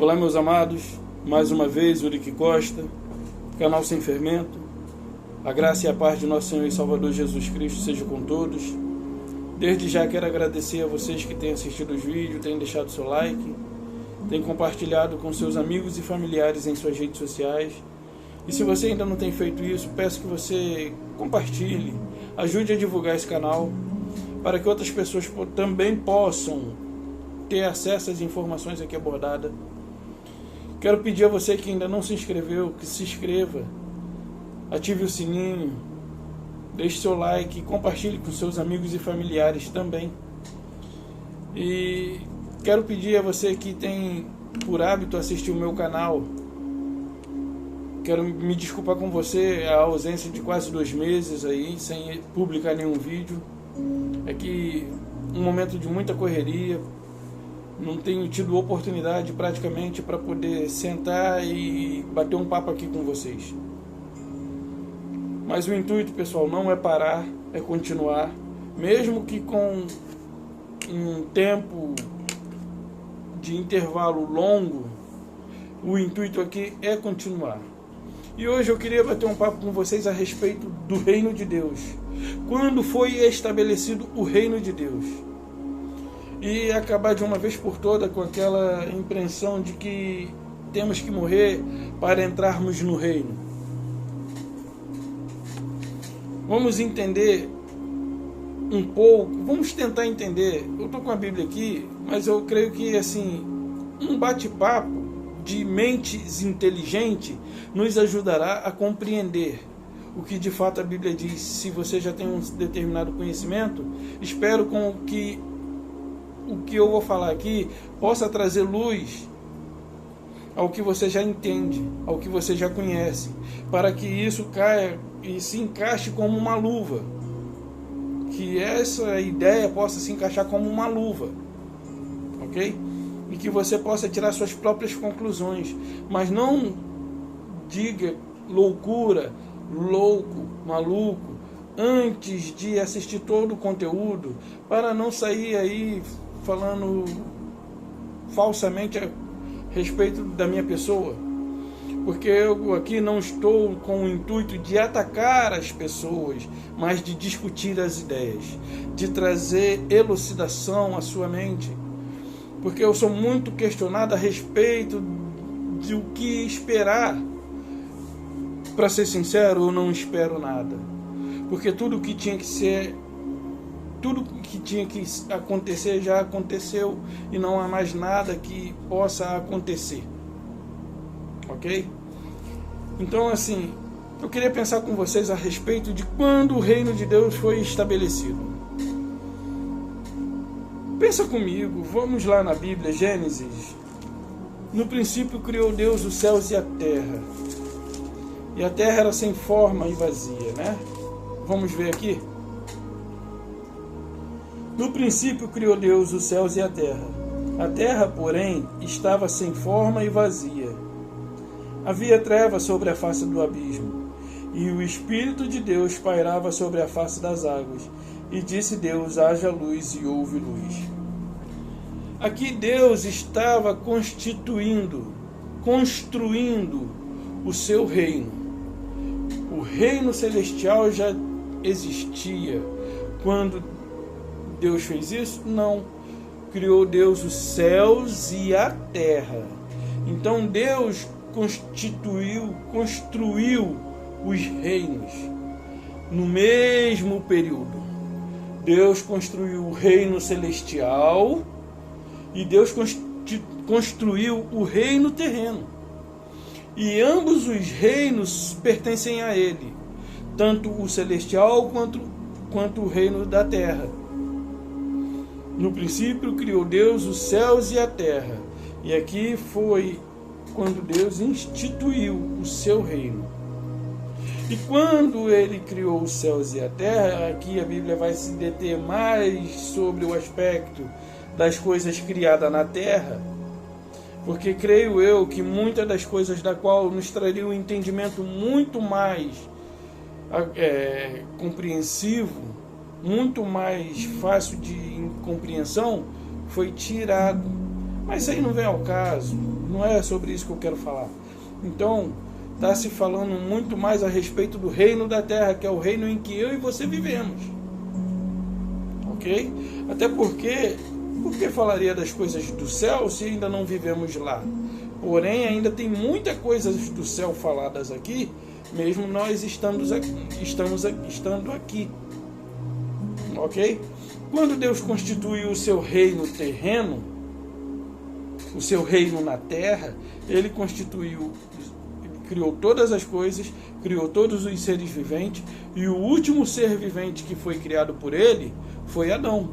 Olá, meus amados, mais uma vez Urique Costa, canal Sem Fermento. A graça e a paz de nosso Senhor e Salvador Jesus Cristo seja com todos. Desde já quero agradecer a vocês que têm assistido os vídeos, têm deixado seu like, têm compartilhado com seus amigos e familiares em suas redes sociais. E se você ainda não tem feito isso, peço que você compartilhe, ajude a divulgar esse canal, para que outras pessoas também possam ter acesso às informações aqui abordadas. Quero pedir a você que ainda não se inscreveu, que se inscreva, ative o sininho, deixe seu like e compartilhe com seus amigos e familiares também. E quero pedir a você que tem por hábito assistir o meu canal, quero me desculpar com você a ausência de quase 2 meses aí, sem publicar nenhum vídeo. É que um momento de muita correria, não tenho tido oportunidade praticamente para poder sentar e bater um papo aqui com vocês. Mas o intuito, pessoal, não é parar, é continuar, mesmo que com um tempo de intervalo longo, o intuito aqui é continuar. E hoje eu queria bater um papo com vocês a respeito do reino de Deus. Quando foi estabelecido o reino de Deus? E acabar de uma vez por toda com aquela impressão de que temos que morrer para entrarmos no reino. Vamos entender um pouco, vamos tentar entender. Eu estou com a Bíblia aqui, mas eu creio que assim, um bate-papo de mentes inteligentes nos ajudará a compreender o que de fato a Bíblia diz. Se você já tem um determinado conhecimento, espero com que o que eu vou falar aqui possa trazer luz ao que você já entende, ao que você já conhece, para que isso caia e se encaixe como uma luva, que essa ideia possa se encaixar como uma luva, ok? E que você possa tirar suas próprias conclusões, mas não diga loucura, louco, maluco, antes de assistir todo o conteúdo, para não sair aí falando falsamente a respeito da minha pessoa, porque eu aqui não estou com o intuito de atacar as pessoas, mas de discutir as ideias, de trazer elucidação à sua mente, porque eu sou muito questionado a respeito do que esperar. Para ser sincero, eu não espero nada, porque tudo que tinha que ser, tudo que tinha que acontecer já aconteceu e não há mais nada que possa acontecer, ok? Então assim, eu queria pensar com vocês a respeito de quando o reino de Deus foi estabelecido. Pensa comigo, vamos lá na Bíblia, Gênesis. No princípio criou Deus os céus e a terra. E a terra era sem forma e vazia, né? Vamos ver aqui. No princípio criou Deus os céus e a terra. A terra, porém, estava sem forma e vazia. Havia trevas sobre a face do abismo, e o Espírito de Deus pairava sobre a face das águas. E disse Deus: haja luz, e houve luz. Aqui Deus estava construindo o seu reino. O reino celestial já existia. Quando Deus fez isso? Não. Criou Deus os céus e a terra. Então Deus construiu os reinos no mesmo período. Deus construiu o reino celestial e Deus construiu o reino terreno. E ambos os reinos pertencem a Ele, tanto o celestial quanto o reino da terra. No princípio criou Deus os céus e a terra. E aqui foi quando Deus instituiu o seu reino. E quando Ele criou os céus e a terra, aqui a Bíblia vai se deter mais sobre o aspecto das coisas criadas na terra, porque creio eu que muitas das coisas da qual nos traria um entendimento muito mais compreensivo, muito mais fácil de compreensão, foi tirado. Mas isso aí não vem ao caso. Não é sobre isso que eu quero falar. Então, está se falando muito mais a respeito do reino da terra, que é o reino em que eu e você vivemos. Ok? Até porque, por que falaria das coisas do céu se ainda não vivemos lá? Porém, ainda tem muita coisa do céu faladas aqui, mesmo nós estando aqui. Ok? Quando Deus constituiu o seu reino terreno, o seu reino na terra, Ele criou todas as coisas, criou todos os seres viventes, e o último ser vivente que foi criado por Ele foi Adão.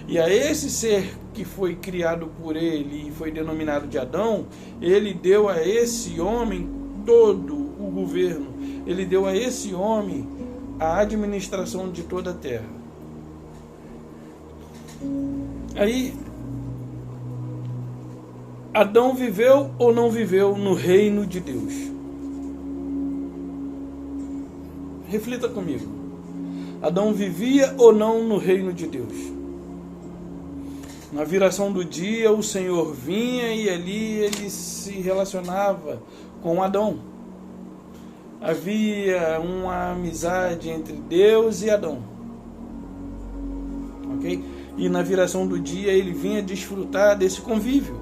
E a esse ser que foi criado por Ele e foi denominado de Adão, Ele deu a esse homem todo o governo, Ele deu a esse homem a administração de toda a terra. Aí, Adão viveu ou não viveu no reino de Deus? Reflita comigo. Adão vivia ou não no reino de Deus? Na viração do dia, o Senhor vinha e ali ele se relacionava com Adão. Havia uma amizade entre Deus e Adão. Ok? E na viração do dia ele vinha desfrutar desse convívio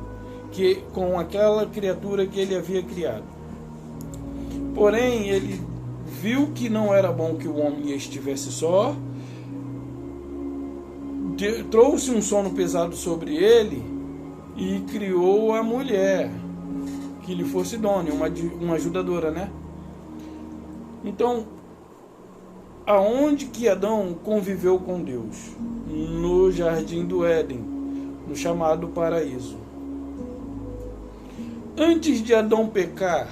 com aquela criatura que ele havia criado. Porém, ele viu que não era bom que o homem estivesse só, trouxe um sono pesado sobre ele e criou a mulher que lhe fosse idônea, uma ajudadora, né? Então, aonde que Adão conviveu com Deus? No jardim do Éden, no chamado paraíso. Antes de Adão pecar,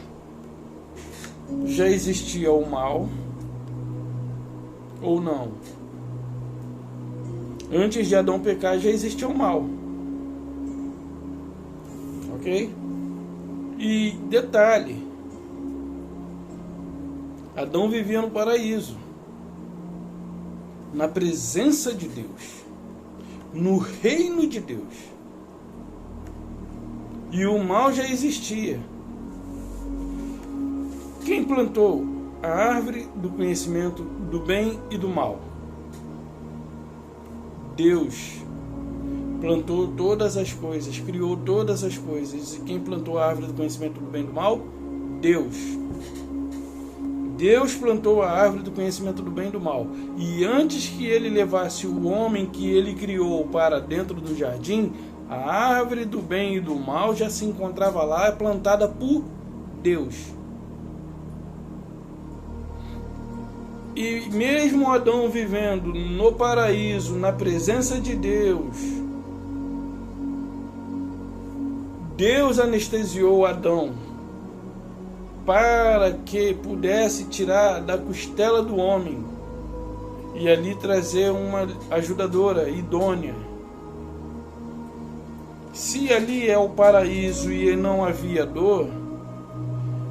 já existia o mal ou não? Antes de Adão pecar, já existia o mal. Ok? E detalhe, Adão vivia no paraíso, na presença de Deus, no reino de Deus. E o mal já existia. Quem plantou a árvore do conhecimento do bem e do mal? Deus plantou todas as coisas, criou todas as coisas. E quem plantou a árvore do conhecimento do bem e do mal? Deus. Deus plantou a árvore do conhecimento do bem e do mal. E antes que ele levasse o homem que ele criou para dentro do jardim, a árvore do bem e do mal já se encontrava lá, plantada por Deus. E mesmo Adão vivendo no paraíso, na presença de Deus, Deus anestesiou Adão para que pudesse tirar da costela do homem e ali trazer uma ajudadora idônea. Se ali é o paraíso e não havia dor,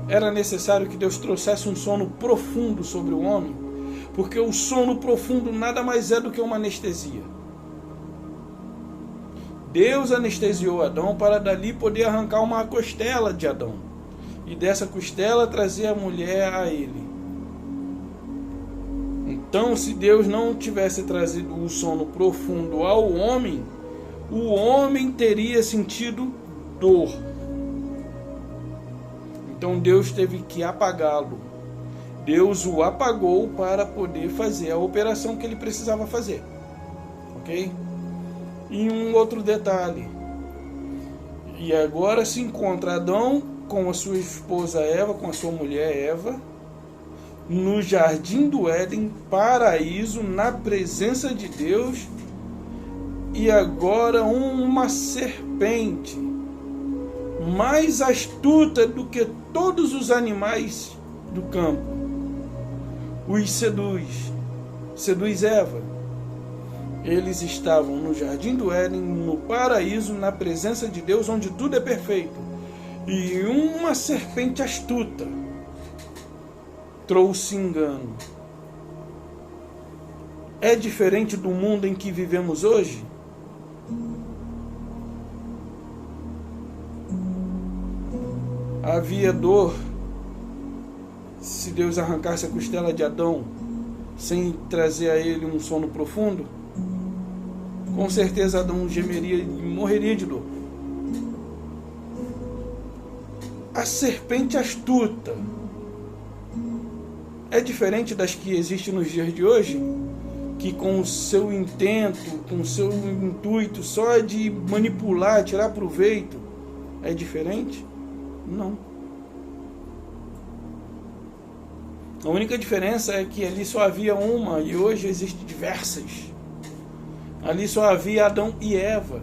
era necessário que Deus trouxesse um sono profundo sobre o homem, porque o sono profundo nada mais é do que uma anestesia. Deus anestesiou Adão para dali poder arrancar uma costela de Adão, e dessa costela trazer a mulher a ele. Então, se Deus não tivesse trazido o sono profundo ao homem, o homem teria sentido dor. Então Deus teve que apagá-lo. Deus o apagou para poder fazer a operação que ele precisava fazer. Ok? E um outro detalhe. E agora se encontra Adão com a sua esposa Eva, com a sua mulher Eva, no jardim do Éden, paraíso, na presença de Deus. E agora uma serpente, mais astuta do que todos os animais do campo, os seduz Eva. Eles estavam no jardim do Éden, no paraíso, na presença de Deus, onde tudo é perfeito. E uma serpente astuta trouxe engano. É diferente do mundo em que vivemos hoje? havia dor se Deus arrancasse a costela de Adão sem trazer a ele um sono profundo? Com certeza Adão gemeria e morreria de dor. A serpente astuta é diferente das que existem nos dias de hoje, que com o seu intento, com o seu intuito só de manipular, tirar proveito, é diferente? Não. A única diferença é que ali só havia uma e hoje existem diversas. Ali só havia Adão e Eva.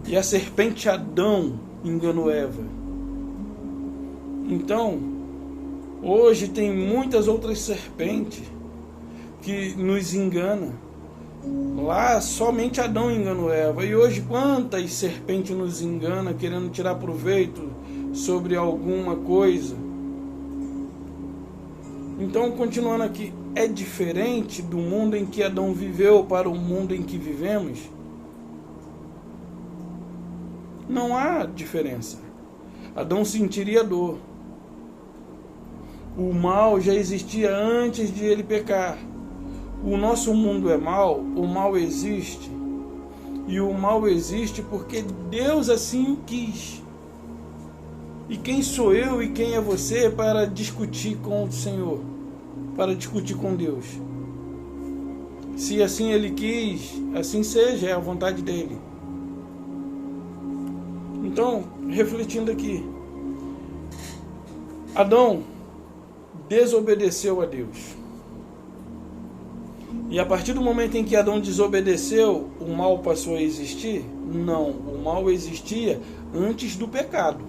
E a serpente Adão enganou Eva. Então, hoje tem muitas outras serpentes que nos enganam. Lá somente Adão enganou Eva. E hoje quantas serpentes nos enganam querendo tirar proveito sobre alguma coisa? Então, continuando aqui, é diferente do mundo em que Adão viveu para o mundo em que vivemos? Não há diferença. Adão sentiria dor. O mal já existia antes de ele pecar. O nosso mundo é mau, o mal existe. E o mal existe porque Deus assim o quis. E quem sou eu e quem é você para discutir com o Senhor? Para discutir com Deus? Se assim Ele quis, assim seja, é a vontade dEle. Então, refletindo aqui, Adão desobedeceu a Deus. E a partir do momento em que Adão desobedeceu, o mal passou a existir? Não, o mal existia antes do pecado.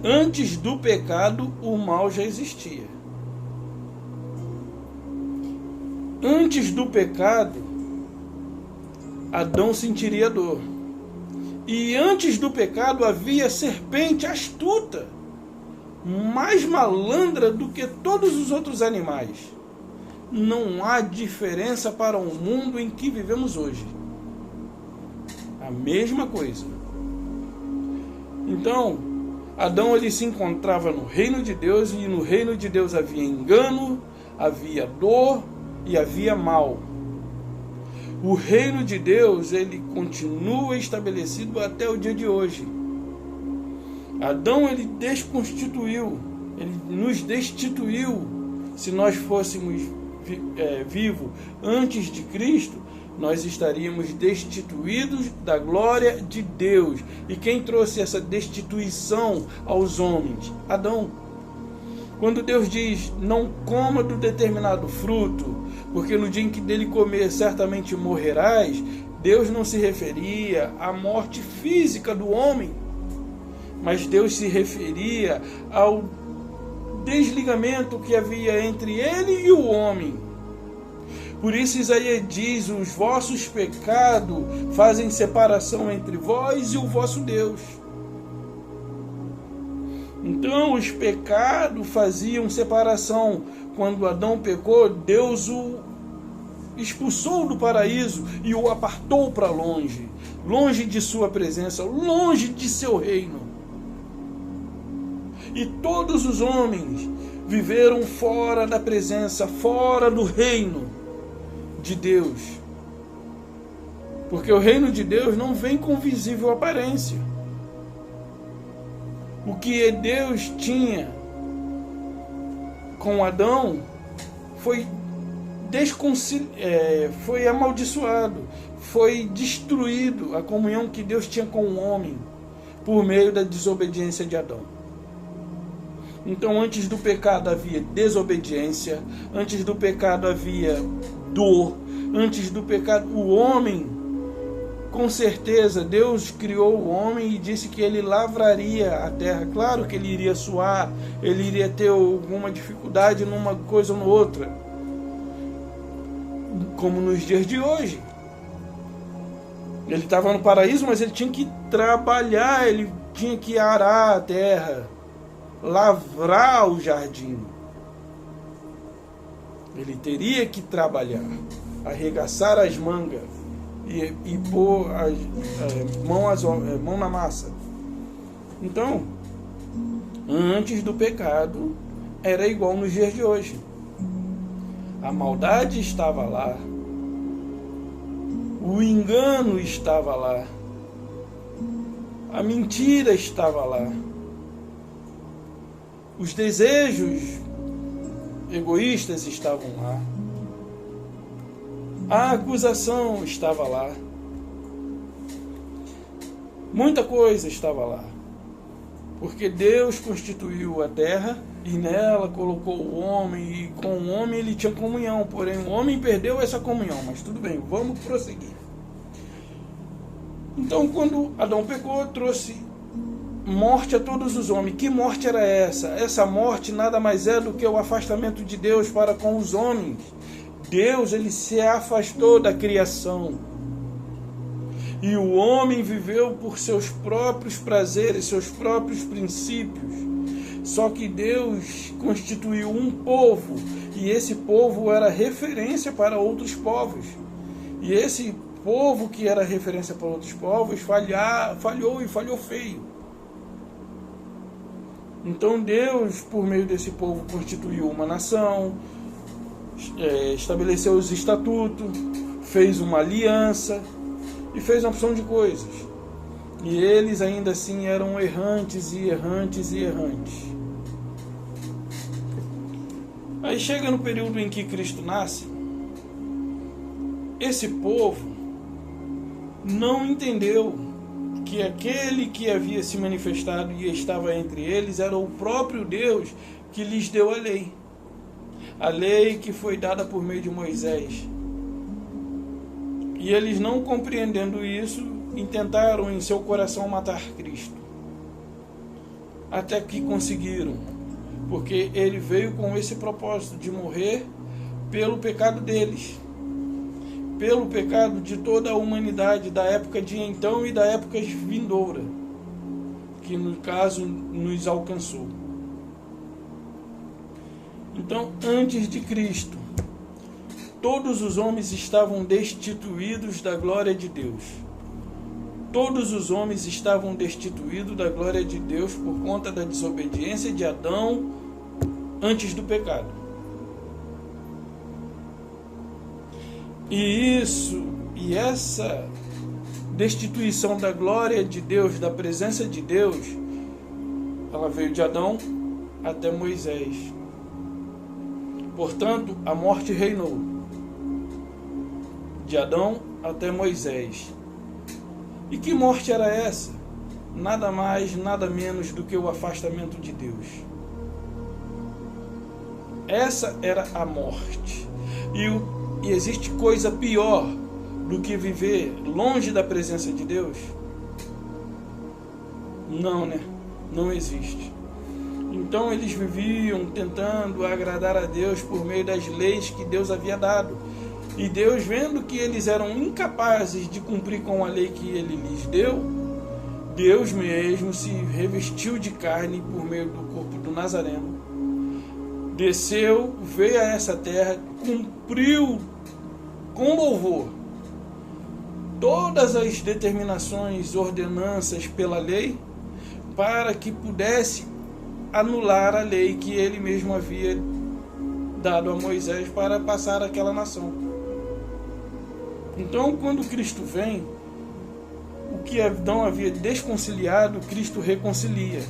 Antes do pecado, o mal já existia. Antes do pecado, Adão sentiria dor. E antes do pecado havia serpente astuta, mais malandra do que todos os outros animais. Não há diferença para o mundo em que vivemos hoje. A mesma coisa. Então, Adão ele se encontrava no reino de Deus, e no reino de Deus havia engano, havia dor e havia mal. O reino de Deus ele continua estabelecido até o dia de hoje. Adão ele desconstituiu, ele nos destituiu. Se nós fôssemos vivos antes de Cristo, nós estaríamos destituídos da glória de Deus. E quem trouxe essa destituição aos homens? Adão. Quando Deus diz, não coma do determinado fruto, porque no dia em que dele comer certamente morrerás, Deus não se referia à morte física do homem, mas Deus se referia ao desligamento que havia entre ele e o homem. Por isso Isaías diz, os vossos pecados fazem separação entre vós e o vosso Deus. Então os pecados faziam separação. Quando Adão pecou, Deus o expulsou do paraíso e o apartou para longe, longe de sua presença, longe de seu reino. E todos os homens viveram fora da presença, fora do reino de Deus. Porque o reino de Deus não vem com visível aparência. O que Deus tinha com Adão foi amaldiçoado, foi destruído a comunhão que Deus tinha com o homem por meio da desobediência de Adão. Então, antes do pecado havia desobediência, antes do pecado havia dor, antes do pecado o homem, com certeza, Deus criou o homem e disse que ele lavraria a terra. Claro que ele iria suar, ele iria ter alguma dificuldade numa coisa ou noutra, como nos dias de hoje. Ele estava no paraíso, mas ele tinha que trabalhar, ele tinha que arar a terra, lavrar o jardim. Ele teria que trabalhar, arregaçar as mangas. e pôr mão na massa. Então, antes do pecado, era igual nos dias de hoje. A maldade estava lá, o engano estava lá, a mentira estava lá, os desejos egoístas estavam lá, a acusação estava lá, muita coisa estava lá, porque Deus constituiu a terra e nela colocou o homem, e com o homem ele tinha comunhão, porém o homem perdeu essa comunhão, mas tudo bem, vamos prosseguir. Então, quando Adão pecou, trouxe morte a todos os homens. Que morte era essa? Essa morte nada mais é do que o afastamento de Deus para com os homens. Deus, ele se afastou da criação. E o homem viveu por seus próprios prazeres, seus próprios princípios. Só que Deus constituiu um povo, e esse povo era referência para outros povos. E esse povo que era referência para outros povos falhou e falhou feio. Então Deus, por meio desse povo, constituiu uma nação, estabeleceu os estatutos, fez uma aliança e fez uma opção de coisas. E eles ainda assim eram errantes e errantes e errantes. Aí chega no período em que Cristo nasce, esse povo não entendeu que aquele que havia se manifestado e estava entre eles era o próprio Deus que lhes deu a lei. A lei que foi dada por meio de Moisés. E eles, não compreendendo isso, intentaram em seu coração matar Cristo. Até que conseguiram, porque ele veio com esse propósito de morrer pelo pecado deles, pelo pecado de toda a humanidade da época de então e da época vindoura, que no caso nos alcançou. Então, antes de Cristo, todos os homens estavam destituídos da glória de Deus. Todos os homens estavam destituídos da glória de Deus por conta da desobediência de Adão antes do pecado. E essa destituição da glória de Deus, da presença de Deus, ela veio de Adão até Moisés. Portanto, a morte reinou de Adão até Moisés. E que morte era essa? Nada mais, nada menos do que o afastamento de Deus. Essa era a morte. E existe coisa pior do que viver longe da presença de Deus? Não, né? Não existe. Então eles viviam tentando agradar a Deus por meio das leis que Deus havia dado. E Deus, vendo que eles eram incapazes de cumprir com a lei que ele lhes deu, Deus mesmo se revestiu de carne por meio do corpo do Nazareno. Desceu, veio a essa terra, cumpriu com louvor todas as determinações, ordenanças pela lei, para que pudesse anular a lei que ele mesmo havia dado a Moisés para passar àquela nação. Então, quando Cristo vem, o que Adão havia desconciliado, Cristo reconcilia.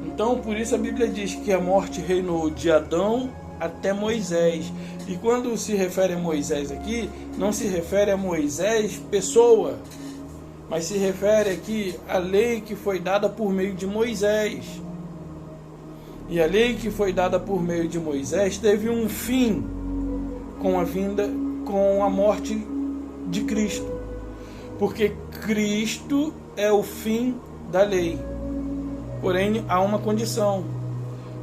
Então, por isso a Bíblia diz que a morte reinou de Adão até Moisés. E quando se refere a Moisés aqui, não se refere a Moisés pessoa, mas se refere aqui à lei que foi dada por meio de Moisés. E a lei que foi dada por meio de Moisés teve um fim com a morte de Cristo. Porque Cristo é o fim da lei. Porém, há uma condição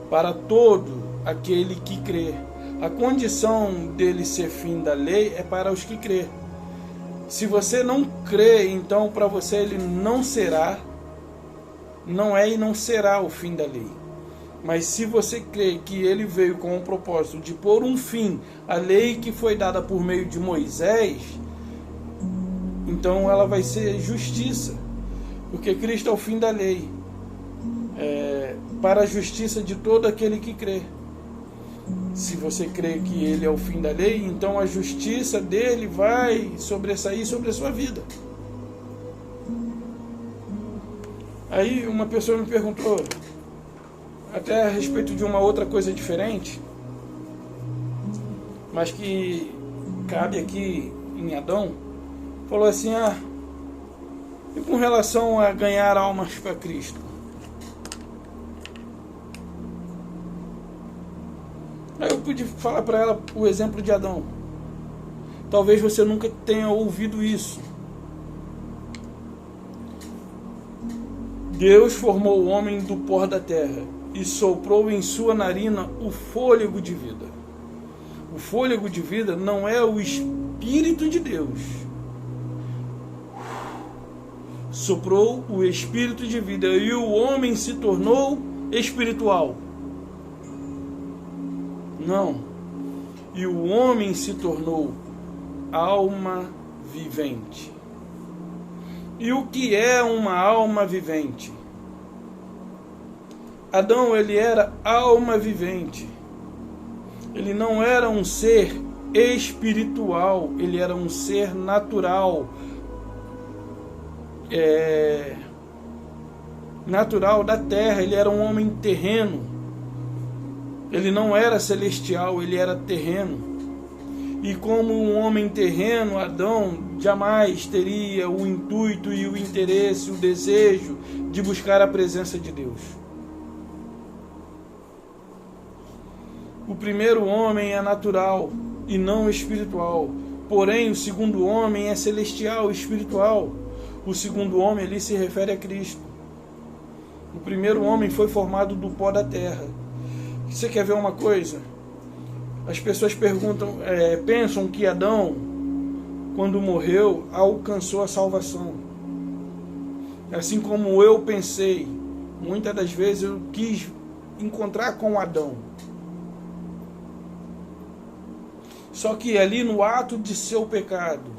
para todo aquele que crê. A condição dele ser fim da lei é para os que crê. Se você não crê, então para você ele não será, não é e não será o fim da lei. Mas se você crê que ele veio com o propósito de pôr um fim à lei que foi dada por meio de Moisés, então ela vai ser justiça, porque Cristo é o fim da lei, para a justiça de todo aquele que crê. Se você crê que ele é o fim da lei, então a justiça dele vai sobressair sobre a sua vida. Aí uma pessoa me perguntou, até a respeito de uma outra coisa diferente, mas que cabe aqui em Adão, falou assim, e com relação a ganhar almas para Cristo? Aí eu pude falar para ela o exemplo de Adão. Talvez você nunca tenha ouvido isso. Deus formou o homem do pó da terra e soprou em sua narina o fôlego de vida. O fôlego de vida não é o Espírito de Deus. Soprou o Espírito de vida e o homem se tornou espiritual. Não. E o homem se tornou alma vivente. E o que é uma alma vivente? Adão, ele era alma vivente. Ele não era um ser espiritual, ele era um ser natural. Natural da terra, ele era um homem terreno. Ele não era celestial, ele era terreno. E como um homem terreno, Adão jamais teria o intuito e o interesse, o desejo de buscar a presença de Deus. O primeiro homem é natural e não espiritual. Porém, o segundo homem é celestial e espiritual. O segundo homem ali se refere a Cristo. O primeiro homem foi formado do pó da terra. Você quer ver uma coisa? As pessoas pensam que Adão, quando morreu, alcançou a salvação. Assim como eu pensei, muitas das vezes eu quis encontrar com Adão. Só que ali no ato de seu pecado,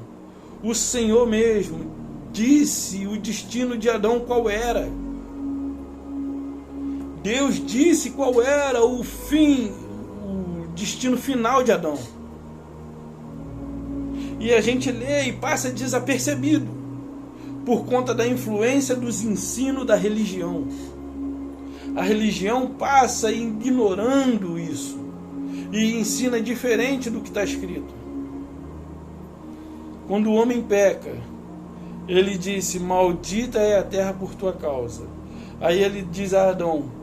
o Senhor mesmo disse o destino de Adão qual era. Deus disse qual era o fim, o destino final de Adão. E a gente lê e passa desapercebido, por conta da influência dos ensinos da religião. A religião passa ignorando isso, e ensina diferente do que está escrito. Quando o homem peca, ele disse, maldita é a terra por tua causa. Aí ele diz a Adão,